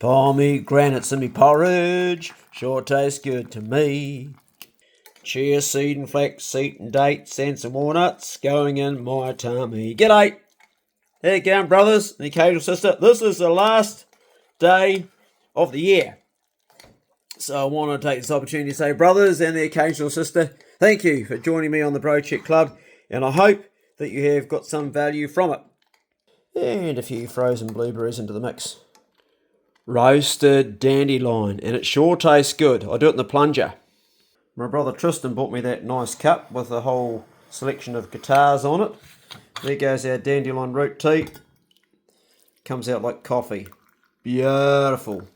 Pomegranates in me porridge, sure tastes good to me. Chia seed and flax seed and dates and some walnuts going in my tummy. G'day! How you going, brothers and the occasional sister? This is the last day of the year. So I want to take this opportunity to say, brothers and the occasional sister, thank you for joining me on the Bro Check Club, and I hope that you have got some value from it. And a few frozen blueberries into the mix. Roasted dandelion, and it sure tastes good. I do it in the plunger. My brother Tristan bought me that nice cup with a whole selection of guitars on it. There goes our dandelion root tea. Comes out like coffee. Beautiful.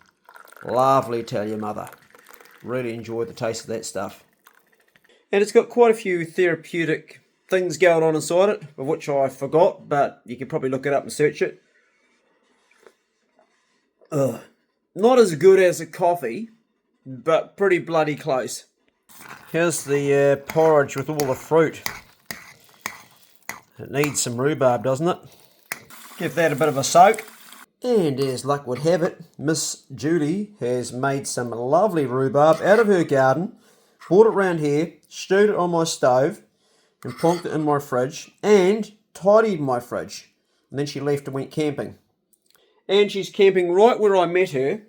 Lovely, tell your mother. Really enjoyed the taste of that stuff. And it's got quite a few therapeutic things going on inside it, of which I forgot, but you can probably look it up and search it. Not as good as a coffee, but pretty bloody close. Here's the porridge with all the fruit. It needs some rhubarb, doesn't it? Give that a bit of a soak. And as luck would have it, Miss Judy has made some lovely rhubarb out of her garden, brought it round here, stewed it on my stove, and plonked it in my fridge, and tidied my fridge. And then she left and went camping. And she's camping right where I met her,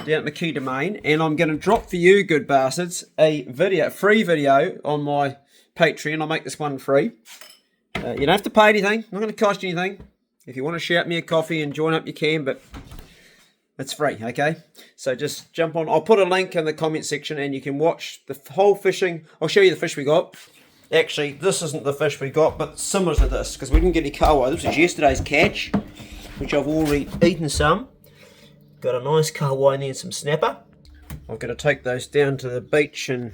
down at the Key Domain. And I'm going to drop for you, good bastards, a free video on my Patreon. I'll make this one free. You don't have to pay anything. Not going to cost you anything. If you want to shout me a coffee and join up, you can, but it's free, okay? So just jump on. I'll put a link in the comment section and you can watch the whole fishing. I'll show you the fish we got. Actually, this isn't the fish we got, but similar to this, because we didn't get any kahawai. This was yesterday's catch, which I've already eaten some. Got a nice kahawai in there and some snapper. I'm going to take those down to the beach and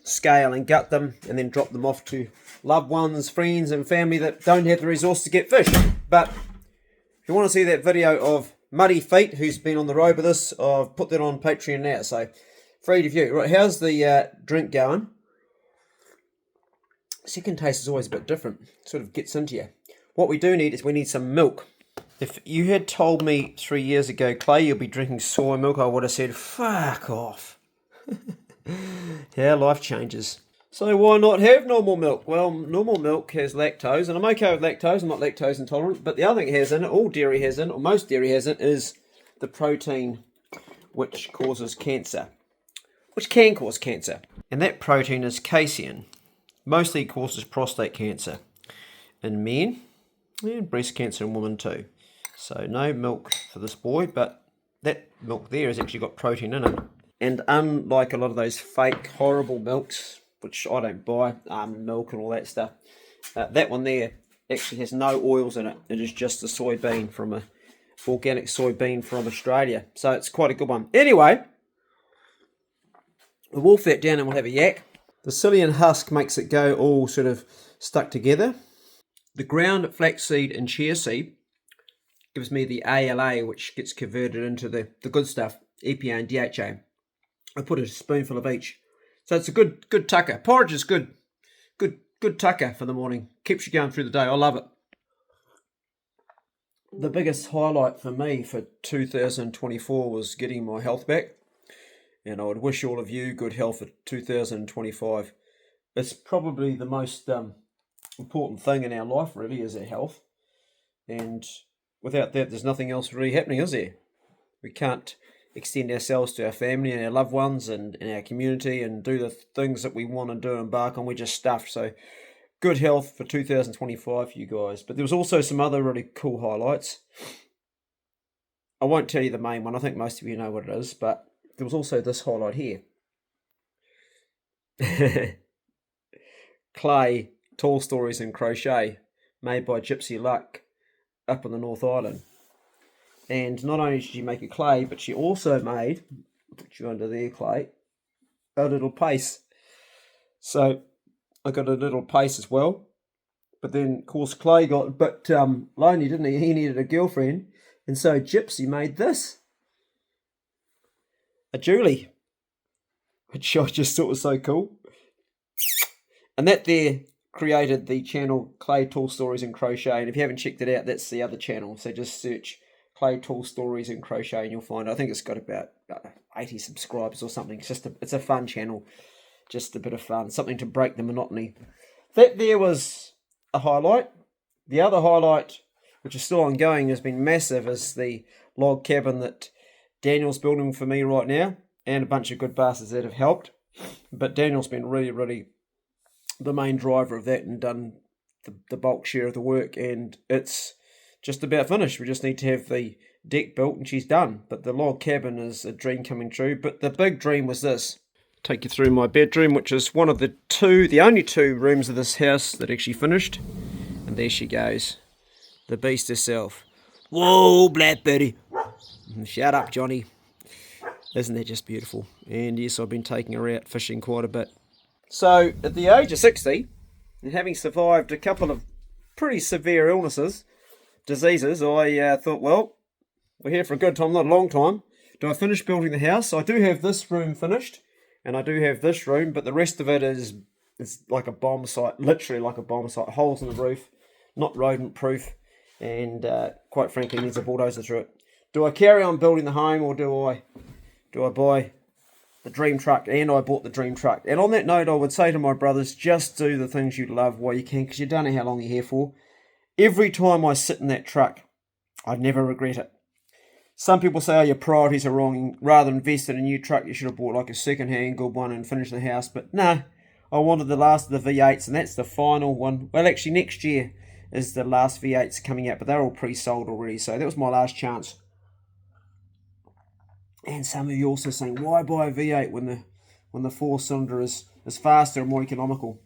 scale and gut them, and then drop them off to loved ones, friends and family that don't have the resources to get fish. But if you want to see that video of Muddy Feet, who's been on the road with us, I've put that on Patreon now, so free to view. Right, how's the drink going? Second taste is always a bit different. It sort of gets into you. What we do need is we need some milk. If you had told me 3 years ago, Clay, you'll be drinking soy milk, I would have said, fuck off. How life changes. So why not have normal milk? Well, normal milk has lactose, and I'm okay with lactose. I'm not lactose intolerant. But the other thing it has in it, all dairy has in it, or most dairy has in it, is the protein which causes cancer. Which can cause cancer. And that protein is casein. Mostly causes prostate cancer in men, and breast cancer in women too. So no milk for this boy, but that milk there has actually got protein in it. And unlike a lot of those fake, horrible milks, which I don't buy, almond milk and all that stuff, that one there actually has no oils in it. It is just a soybean from a organic soybean from Australia. So it's quite a good one. Anyway, we'll wolf that down and we'll have a yak. The psyllium husk makes it go all sort of stuck together. The ground flaxseed and chia seed gives me the ALA, which gets converted into the good stuff, EPA and DHA. I put a spoonful of each. So it's a good tucker. Porridge is good tucker for the morning. Keeps you going through the day. I love it. The biggest highlight for me for 2024 was getting my health back. And I would wish all of you good health for 2025. It's probably the most important thing in our life, really, is our health. And without that, there's nothing else really happening, is there? We can't extend ourselves to our family and our loved ones and our community and do the things that we want to do and embark on. We're just stuffed. So good health for 2025 for you guys. But there was also some other really cool highlights. I won't tell you the main one. I think most of you know what it is, but there was also this highlight here. Clay, Tall Stories and Crochet, made by Gypsy Luck up on the North Island. And not only did she make a clay, but she also made, put you under there, Clay, a little pace. So I got a little pace as well. But then, of course, Clay got a bit lonely, didn't he? He needed a girlfriend. And so Gypsy made this. A Julie, which I just thought was so cool. And that there created the channel Clay Tall Stories and Crochet. And if you haven't checked it out, that's the other channel. So just search Clay Tool Stories and Crochet, and you'll find, I think it's got about 80 subscribers or something. It's a fun channel, just a bit of fun, something to break the monotony. That there was a highlight. The other highlight, which is still ongoing, has been massive, is the log cabin that Daniel's building for me right now, and a bunch of good bastards that have helped. But Daniel's been really the main driver of that and done the bulk share of the work, and it's just about finished. We just need to have the deck built and she's done. But the log cabin is a dream coming true. But the big dream was this. Take you through my bedroom, which is one of the only two rooms of this house that actually finished. And there she goes, the beast herself. Whoa, Blackberry. Shut up, Johnny. Isn't that just beautiful? And yes, I've been taking her out fishing quite a bit. So, at the age of 60, and having survived a couple of pretty severe diseases, I thought, well, we're here for a good time, not a long time. Do I finish building the house? I do have this room finished, and I do have this room, but the rest of it is like a bomb site, literally like a bomb site. Holes in the roof, not rodent proof, and quite frankly needs a bulldozer through it. Do I carry on building the home, or do I buy the dream truck? And I bought the dream truck. And on that note, I would say to my brothers, just do the things you love while you can, because you don't know how long you're here for. Every time I sit in that truck, I never regret it. Some people say, oh, your priorities are wrong. Rather than invest in a new truck, you should have bought like a second-hand good one and finished the house. But no, I wanted the last of the V8s, and that's the final one. Well, actually, next year is the last V8s coming out, but they're all pre-sold already, so that was my last chance. And some of you also saying, why buy a V8 when the four-cylinder is faster and more economical?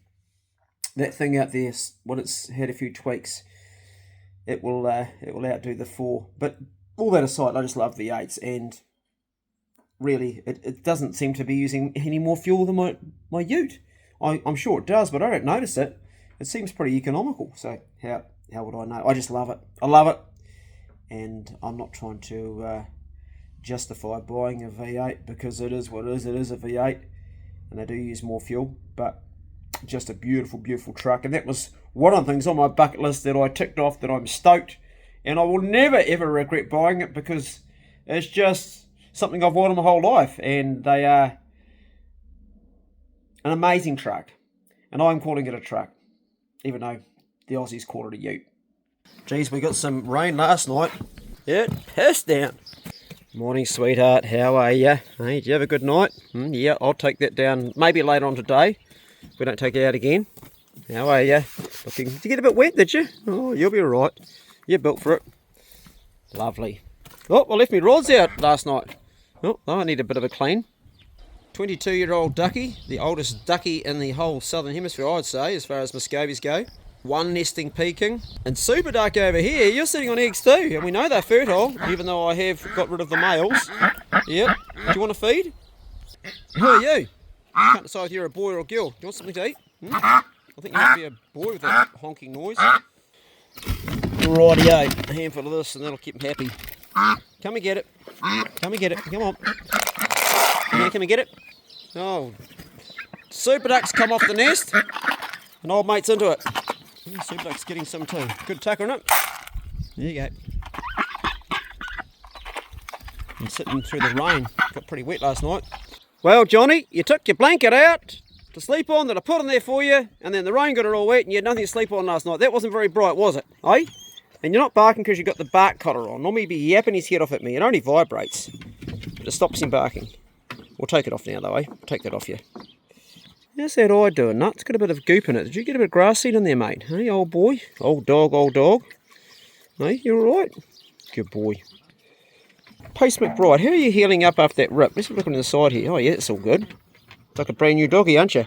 That thing out there, when it's had a few tweaks, it will outdo the 4. But all that aside, I just love V8s, and really, it doesn't seem to be using any more fuel than my ute. I'm sure it does, but I don't notice it. It seems pretty economical, so how would I know? I just love it. I love it, and I'm not trying to justify buying a V8, because it is what it is. It is a V8, and they do use more fuel, but just a beautiful truck. And that was one of the things on my bucket list that I ticked off, that I'm stoked, and I will never ever regret buying it, because it's just something I've wanted my whole life, and they are an amazing truck, and I'm calling it a truck, even though the Aussies call it a ute. Geez, we got some rain last night. It pissed down. Morning, sweetheart. How are you? Hey, did you have a good night? Yeah, I'll take that down maybe later on today. If we don't take it out again. How are you? Did you get a bit wet, did you? Oh, you'll be alright. You're built for it. Lovely. Oh, I left my rods out last night. Oh, I need a bit of a clean. 22-year-old Ducky, the oldest ducky in the whole southern hemisphere, I'd say, as far as Muscovies go. One nesting peking. And Super Duck over here, you're sitting on eggs too, and we know they're fertile, even though I have got rid of the males. Yep. Do you want to feed? Who are you? I can't decide if you're a boy or a girl. Do you want something to eat? I think you might be a boy with that honking noise. Rightio, a handful of this and that'll keep him happy. Come and get it. Come and get it. Come on. Yeah, come and get it. Oh. Super Duck's come off the nest, and old mate's into it. Super Duck's getting some too. Good tucker in it. There you go. I'm sitting through the rain. Got pretty wet last night. Well, Johnny, you took your blanket out to sleep on that I put in there for you, and then the rain got it all wet and you had nothing to sleep on last night. That wasn't very bright, was it? Eh? And you're not barking because you've got the bark collar on. Normally you'd be yapping his head off at me. It only vibrates. But it stops him barking. We'll take it off now though, eh? We'll take that off you. How's that eye doing, Nut? It's got a bit of goop in it. Did you get a bit of grass seed in there, mate? Hey, old boy? Old dog, old dog. Hey, you alright? Good boy. Pace McBride, how are you healing up after that rip? Let's look on the side here. Oh yeah, it's all good. It's like a brand new doggy, aren't you?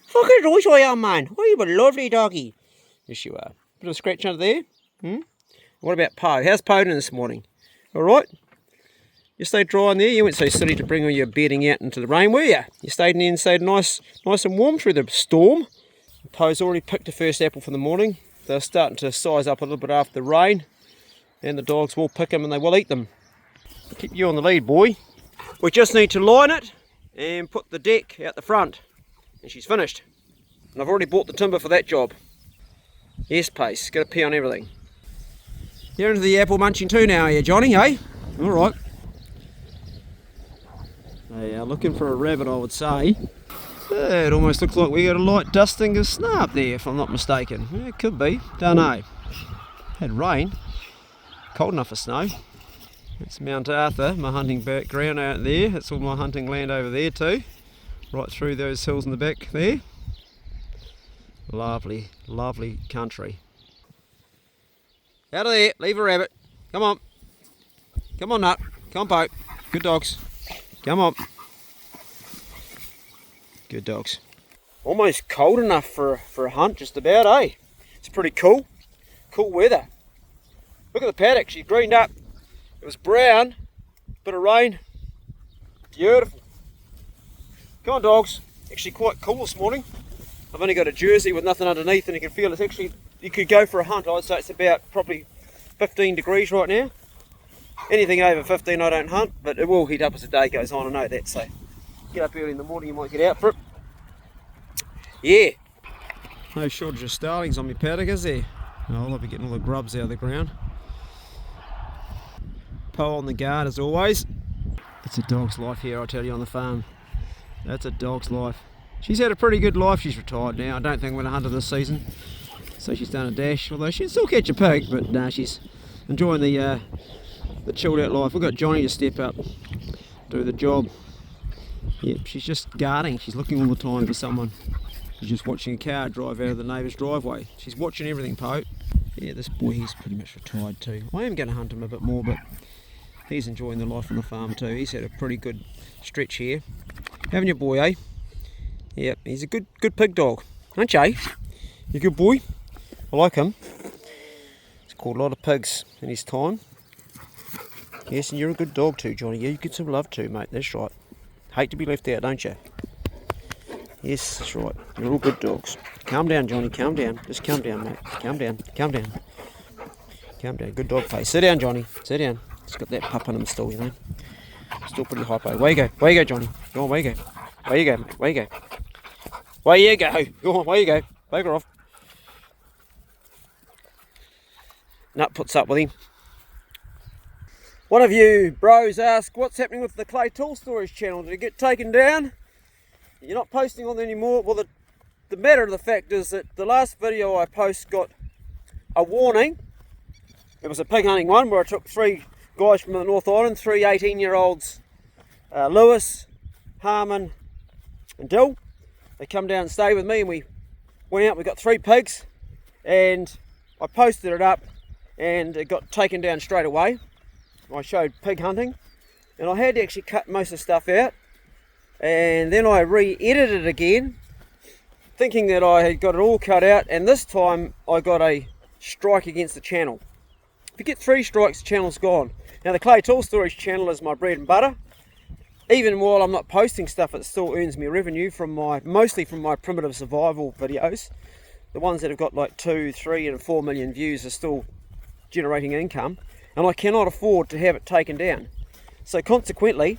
Fucking right I am, man. Oh, you're a lovely doggy. Yes, you are. Bit of a scratch under there. What about Poe? How's Poe doing this morning? Alright? You stayed dry in there? You weren't so silly to bring all your bedding out into the rain, were you? You stayed in there and stayed nice and warm through the storm. Poe's already picked the first apple for the morning. They're starting to size up a little bit after the rain. And the dogs will pick them and they will eat them. Keep you on the lead, boy. We just need to line it and put the deck out the front. And she's finished. And I've already bought the timber for that job. Yes, Pace. Got to pee on everything. You're into the apple munching too now, are you, Johnny, eh? Alright. They are looking for a rabbit, I would say. It almost looks like we got a light dusting of snow up there, if I'm not mistaken. Yeah, it could be. Don't know. Had rain. Cold enough for snow. It's Mount Arthur, my hunting background out there. It's all my hunting land over there too. Right through those hills in the back there. Lovely, lovely country. Out of there, leave a rabbit. Come on. Come on, Nut. Come on, Pope. Good dogs. Come on. Good dogs. Almost cold enough for a hunt, just about, eh? It's pretty cool. Cool weather. Look at the paddock, she greened up. It was brown, bit of rain. Beautiful. Come on, dogs. Actually quite cool this morning. I've only got a jersey with nothing underneath, and you can feel it's actually, you could go for a hunt. I'd say it's about probably 15 degrees right now. Anything over 15 I don't hunt, but it will heat up as the day goes on, I know that, so get up early in the morning, you might get out for it. Yeah. No shortage of starlings on my paddock, is there? Oh, I'll be getting all the grubs out of the ground. Pole on the guard as always. It's a dog's life here, I tell you, on the farm. That's a dog's life. She's had a pretty good life. She's retired now. I don't think we're going to hunt her this season. So she's done a dash, although she'll still catch a pig, but nah, she's enjoying the chilled out life. We've got Johnny to step up, do the job. Yep, she's just guarding. She's looking all the time for someone. She's just watching a car drive out of the neighbour's driveway. She's watching everything, Pope. Yeah, this boy, he's pretty much retired too. I am going to hunt him a bit more, but he's enjoying the life on the farm too. He's had a pretty good stretch here. Haven't you, boy, eh? Yep, he's a good pig dog, aren't you? You're a good boy. I like him. He's caught a lot of pigs in his time. Yes, and you're a good dog too, Johnny. Yeah, you get some love too, mate. That's right. Hate to be left out, don't you? Yes, that's right. You're all good dogs. Calm down, Johnny. Calm down. Just calm down, mate. Calm down. Calm down. Calm down. Good dog face. Sit down, Johnny. Sit down. He's got that pup in him still, you know. Still pretty hypo. Where you go? Where you go, Johnny? Go on, where you go? Where you go, mate? Where you go? Where you go? Go on, where you go? Bugger off. Nut puts up with him. One of you bros asked, what's happening with the clay tool storage channel? Did it get taken down? You're not posting on there anymore? Well, the matter of the fact is that the last video I posted got a warning. It was a pig hunting one where I took 3 guys from the North Island, 3 18-year-olds, Lewis, Harmon and Dill. They come down and stayed with me, and we went out. We got 3 pigs, and I posted it up, and it got taken down straight away. I showed pig hunting, and I had to actually cut most of the stuff out, and then I re-edited it again, thinking that I had got it all cut out, and this time I got a strike against the channel. If you get 3 strikes, the channel's gone. Now the clay tool storage channel is my bread and butter. Even while I'm not posting stuff, it still earns me revenue from mostly from my primitive survival videos. The ones that have got like 2, 3 and 4 million views are still generating income, and I cannot afford to have it taken down. So consequently,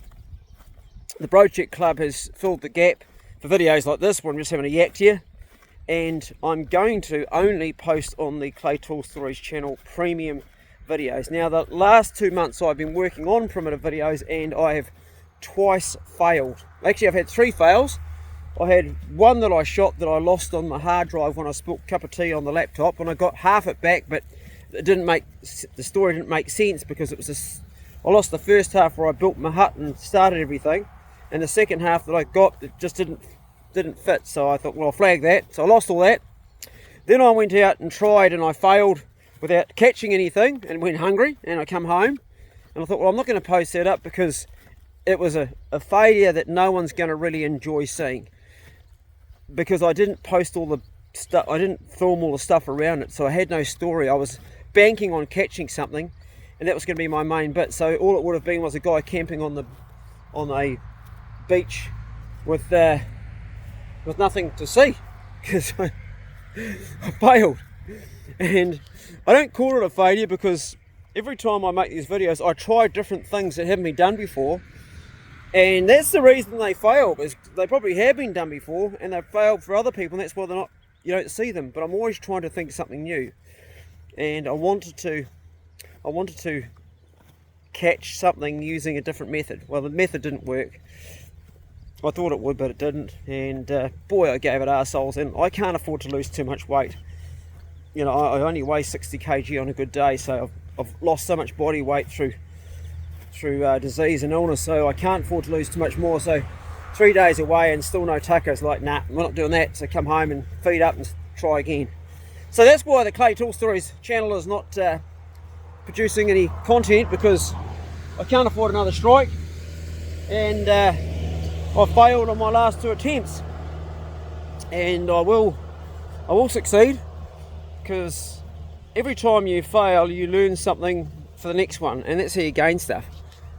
the Project Club has filled the gap for videos like this where I'm just having a yak to you, and I'm going to only post on the clay tool storage channel premium videos. Now the last 2 months I've been working on primitive videos, and I have twice failed. Actually, I've had 3 fails. I had one that I shot that I lost on my hard drive when I spilled a cup of tea on the laptop, and I got half it back, but the story didn't make sense because it was I lost the first half where I built my hut and started everything, and the second half that I got, it just didn't fit. So I thought, well, I'll flag that. So I lost all that. Then I went out and tried, and I failed without catching anything and went hungry, and I come home and I thought, well, I'm not going to post that up because it was a failure that no one's going to really enjoy seeing, because I didn't post all the stuff, I didn't film all the stuff around it, so I had no story. I was banking on catching something, and that was going to be my main bit. So all it would have been was a guy camping on a beach with nothing to see, because I failed. And I don't call it a failure because every time I make these videos I try different things that haven't been done before, and that's the reason they fail, is they probably have been done before and they've failed for other people, and that's why you don't see them. But I'm always trying to think of something new, and I wanted to I wanted to catch something using a different method. Well, the method didn't work. I thought it would, but it didn't, and boy, I gave it arseholes, and I can't afford to lose too much weight. You know, I only weigh 60 kg on a good day, so I've lost so much body weight through disease and illness, so I can't afford to lose too much more. So 3 days away and still no tucker. It's like, nah, we're not doing that. So come home and feed up and try again. So that's why the Clay Tool Stories channel is not producing any content, because I can't afford another strike, and I failed on my last 2 attempts, and I will succeed, because every time you fail you learn something for the next one, and that's how you gain stuff.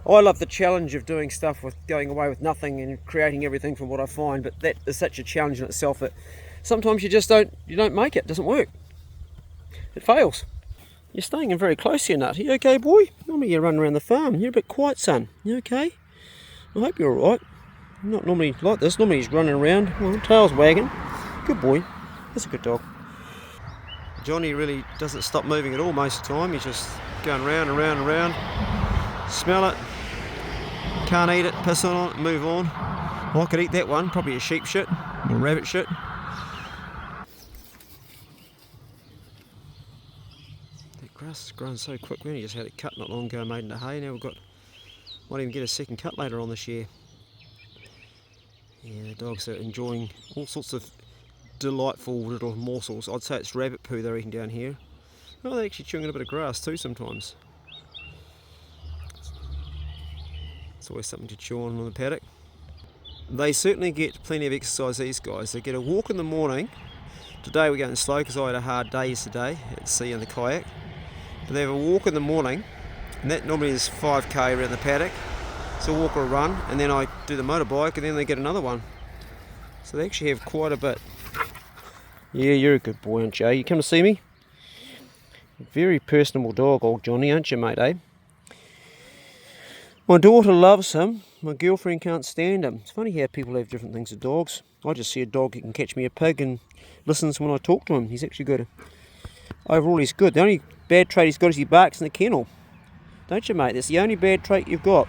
I love the challenge of doing stuff with going away with nothing and creating everything from what I find, but that is such a challenge in itself that sometimes you just don't make it. It doesn't work. It fails. You're staying in very close here, Nut. Are you okay, boy? Normally you run around the farm. You're a bit quiet, son. You okay? I hope you're alright. Not normally like this. Normally he's running around. Well, tail's wagging. Good boy. That's a good dog. Johnny really doesn't stop moving at all most of the time. He's just going round and round and round. Smell it. Can't eat it. Piss on it. Move on. Well, I could eat that one. Probably a sheep shit or rabbit shit. That grass is growing so quick. We only just had it cut not long ago, made into hay. Now might even get a second cut later on this year. Yeah, the dogs are enjoying all sorts of delightful little morsels. I'd say it's rabbit poo they're eating down here. Oh, they're actually chewing a bit of grass too sometimes. It's always something to chew on the paddock. They certainly get plenty of exercise, these guys. They get a walk in the morning. Today we're going slow because I had a hard day yesterday at sea in the kayak. But they have a walk in the morning, and that normally is 5k around the paddock. So walk or run, and then I do the motorbike, and then they get another one. So they actually have quite a bit. Yeah, you're a good boy, aren't you? You come to see me? Very personable dog, old Johnny, aren't you, mate, eh? My daughter loves him. My girlfriend can't stand him. It's funny how people have different things with dogs. I just see a dog that can catch me a pig and listens when I talk to him. He's actually good. Overall, he's good. The only bad trait he's got is he barks in the kennel. Don't you, mate? That's the only bad trait you've got.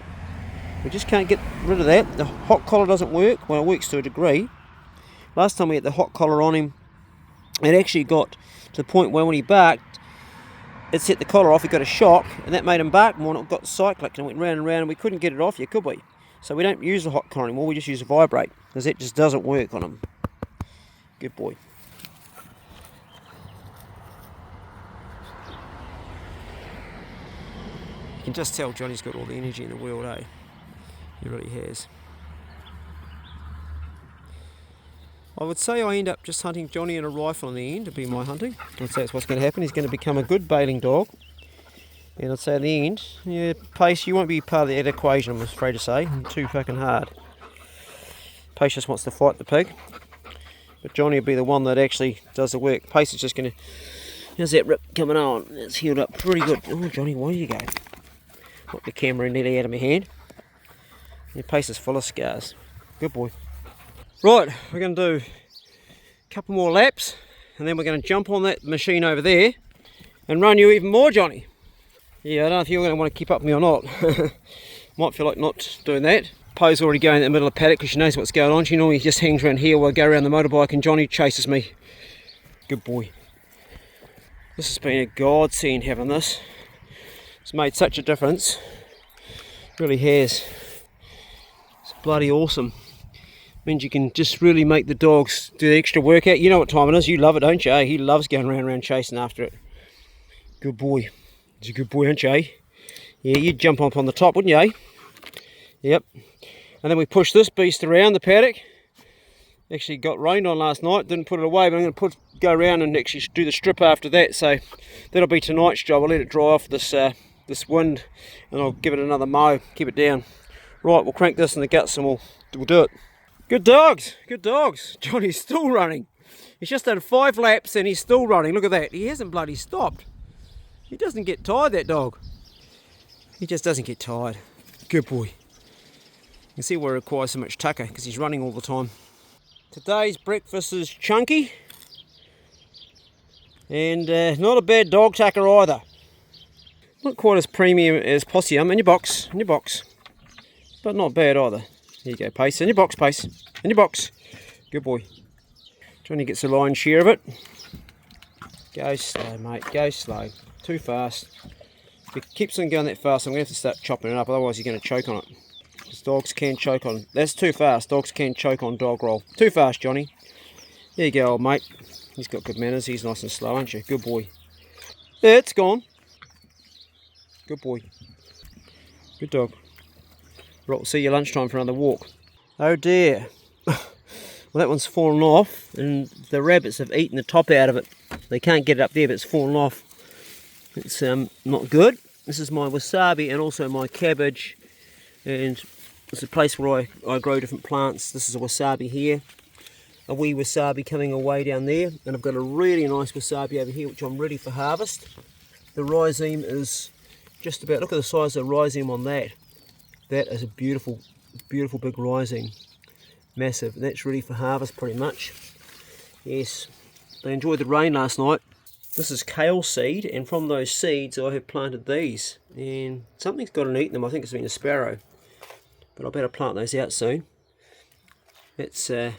We just can't get rid of that. The hot collar doesn't work. Well, it works to a degree. Last time we had the hot collar on him, it actually got to the point where when he barked, it set the collar off. He got a shock, and that made him bark more, and it got cyclic and went round and round, and we couldn't get it off yet, could we? So we don't use the hot collar anymore. We just use a vibrate, because that just doesn't work on him. Good boy. You can just tell Johnny's got all the energy in the world, eh? He really has. I would say I end up just hunting Johnny and a rifle in the end to be my hunting. I'd say that's what's going to happen. He's going to become a good bailing dog. And I'd say in the end, yeah, Pace, you won't be part of that equation, I'm afraid to say. Too fucking hard. Pace just wants to fight the pig. But Johnny will be the one that actually does the work. Pace is just going to... How's that rip coming on? It's healed up pretty good. Oh, Johnny, where you go? Got the camera nearly out of my hand. Your Pace is full of scars. Good boy. Right, we're going to do a couple more laps, and then we're going to jump on that machine over there and run you even more, Johnny. Yeah, I don't know if you're going to want to keep up with me or not. Might feel like not doing that. Poe's already going in the middle of the paddock because she knows what's going on. She normally just hangs around here while I go around the motorbike, and Johnny chases me. Good boy. This has been a godsend having this. It's made such a difference. It really has. It's bloody awesome. Means you can just really make the dogs do the extra workout. You know what time it is. You love it, don't you? Eh? He loves going around chasing after it. Good boy. He's a good boy, aren't you? Eh? Yeah, you'd jump up on the top, wouldn't you? Eh? Yep. And then we push this beast around the paddock. Actually got rained on last night. Didn't put it away, but I'm going to go around and actually do the strip after that. So that'll be tonight's job. I'll let it dry off this wind, and I'll give it another mow. Keep it down. Right, we'll crank this in the guts and we'll do it. Good dogs, good dogs. Johnny's still running. He's just done 5 laps and he's still running. Look at that. He hasn't bloody stopped. He doesn't get tired, that dog. He just doesn't get tired. Good boy. You can see why it requires so much tucker, because he's running all the time. Today's breakfast is chunky. And not a bad dog tucker either. Not quite as premium as Possum. In your box, but not bad either. Here you go, Pace. In your box, Pace. In your box. Good boy. Johnny gets the lion's share of it. Go slow, mate. Go slow. Too fast. If it keeps on going that fast, I'm going to have to start chopping it up, otherwise you're going to choke on it. Because dogs can choke on... That's too fast. Dogs can choke on dog roll. Too fast, Johnny. There you go, old mate. He's got good manners. He's nice and slow, aren't you? Good boy. Yeah, it's gone. Good boy. Good dog. Right, we'll see you lunchtime for another walk. Oh dear. Well, that one's fallen off, and the rabbits have eaten the top out of it. They can't get it up there, but it's fallen off. It's not good. This is my wasabi and also my cabbage, and it's a place where I grow different plants. This is a wasabi here, a wee wasabi coming away down there, and I've got a really nice wasabi over here which I'm ready for harvest. The rhizome is just about, look at the size of the rhizome on that. That is a beautiful, beautiful big rhizome. Massive. And that's ready for harvest pretty much. Yes, they enjoyed the rain last night. This is kale seed, and from those seeds I have planted these, and something's got and eaten them. I think it's been a sparrow, but I better plant those out soon. It's a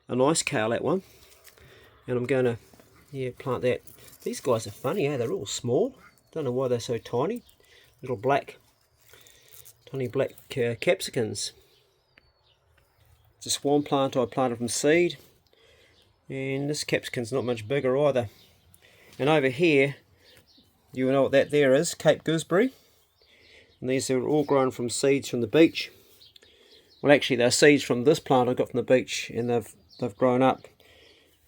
nice kale, that one, and I'm going to plant that. These guys are funny, eh? They're all small. Don't know why they're so tiny. Little black, tiny black capsicums. It's a swan plant I planted from seed, and this capsicum's not much bigger either. And over here, you know what that there is, Cape gooseberry. And these are all grown from seeds from the beach. Well, actually, they're seeds from this plant I got from the beach, and they've grown up.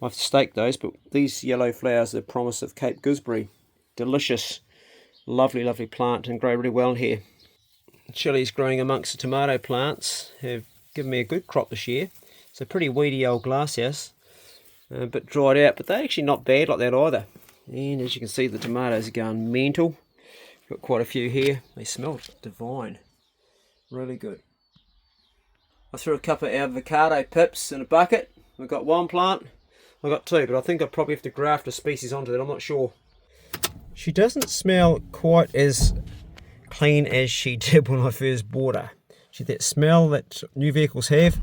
I have to stake those, but these yellow flowers are the promise of Cape gooseberry. Delicious, lovely, lovely plant, and grow really well here. Chilies growing amongst the tomato plants have given me a good crop this year. It's a pretty weedy old glasshouse, a bit dried out, but they're actually not bad like that either. And as you can see, the tomatoes are going mental. Got quite a few here. They smell divine. Really good. I threw a couple of avocado pips in a bucket. We've got one plant. I've got two, but I think I probably have to graft a species onto that. I'm not sure. She doesn't smell quite as clean as she did when I first bought her. She had that smell that new vehicles have.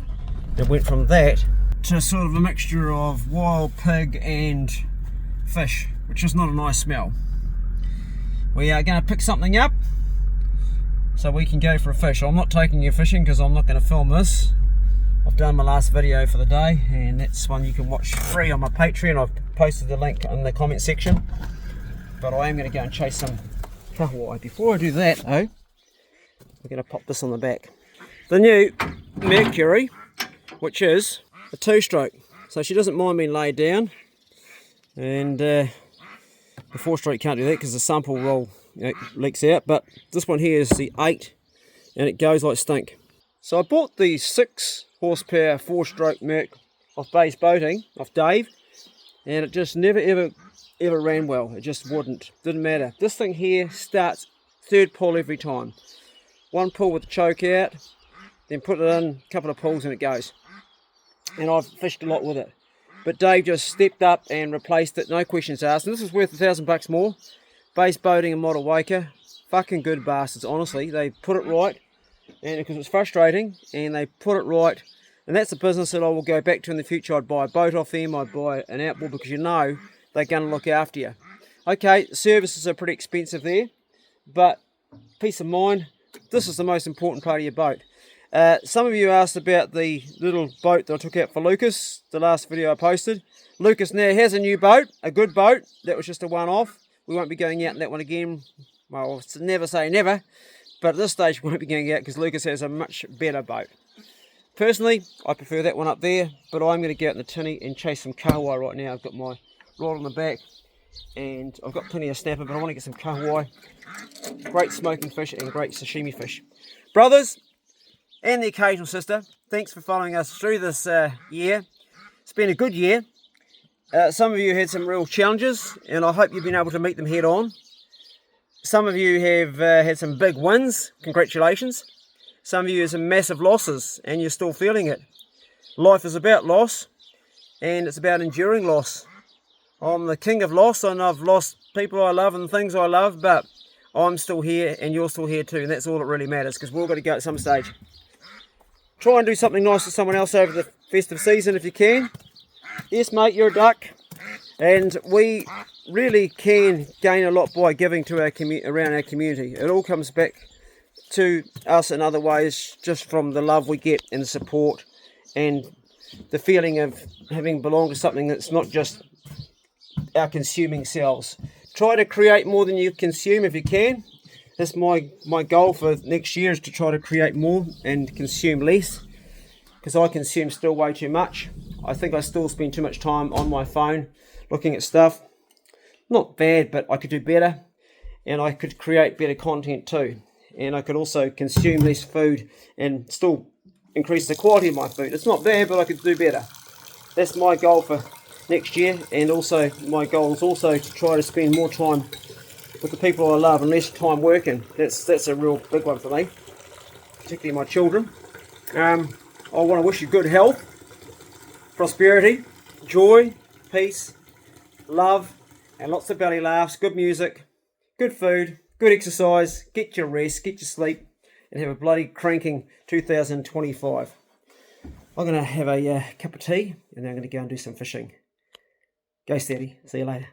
It went from that to sort of a mixture of wild pig and fish, which is not a nice smell. We are going to pick something up so we can go for a fish. I'm not taking you fishing because I'm not going to film this. I've done my last video for the day, and that's one you can watch free on my Patreon. I've posted the link in the comment section. But I am going to go and chase some kahawai. Before I do that though, we're going to pop this on the back. The new Mercury, which is a 2-stroke. So she doesn't mind being laid down. And the 4-stroke can't do that because the sample roll leaks out. But this one here is the 8, and it goes like stink. So I bought the 6 horsepower 4-stroke Merc off Base Boating, off Dave, and it just never ever ran well. It just wouldn't. Didn't matter. This thing here starts 3rd pull every time. 1 pull with the choke out, then put it in, a couple of pulls and it goes. And I've fished a lot with it. But Dave just stepped up and replaced it, no questions asked. And this is worth $1,000 more. Base Boating and Model Waker. Fucking good bastards, honestly. They put it right, and because it's frustrating, and they put it right. And that's a business that I will go back to in the future. I'd buy a boat off them, I'd buy an outboard, because you know they're going to look after you. Okay, services are pretty expensive there, but peace of mind, this is the most important part of your boat. Some of you asked about the little boat that I took out for Lucas, the last video I posted. Lucas now has a new boat, a good boat. That was just a one-off. We won't be going out in that one again. Well, never say never, but at this stage we won't be going out because Lucas has a much better boat. Personally, I prefer that one up there, but I'm going to get out in the tinny and chase some kahawai right now. I've got my rod on the back, and I've got plenty of snapper, but I want to get some kahawai. Great smoking fish and great sashimi fish. Brothers, and the occasional sister, thanks for following us through this year. It's been a good year. Some of you had some real challenges, and I hope you've been able to meet them head on. Some of you have had some big wins. Congratulations. Some of you had some massive losses, and you're still feeling it. Life is about loss, and it's about enduring loss. I'm the king of loss, and I've lost people I love and things I love, but I'm still here and you're still here too, and that's all that really matters, because we've all got to go at some stage. Try and do something nice for someone else over the festive season if you can. Yes, mate, you're a duck. And we really can gain a lot by giving to our around our community. It all comes back to us in other ways, just from the love we get and the support and the feeling of having belonged to something that's not just our consuming selves. Try to create more than you consume if you can. That's my goal for next year, is to try to create more and consume less, because I consume still way too much. I think I still spend too much time on my phone looking at stuff. Not bad, but I could do better, and I could create better content too, and I could also consume less food and still increase the quality of my food. It's not bad, but I could do better. That's my goal for next year, and also my goal is also to try to spend more time with the people I love and less time working. That's a real big one for me, particularly my children. I want to wish you good health, prosperity, joy, peace, love, and lots of belly laughs, good music, good food, good exercise, get your rest, get your sleep, and have a bloody cranking 2025. I'm going to have a cup of tea, and then I'm going to go and do some fishing. Go steady. See you later.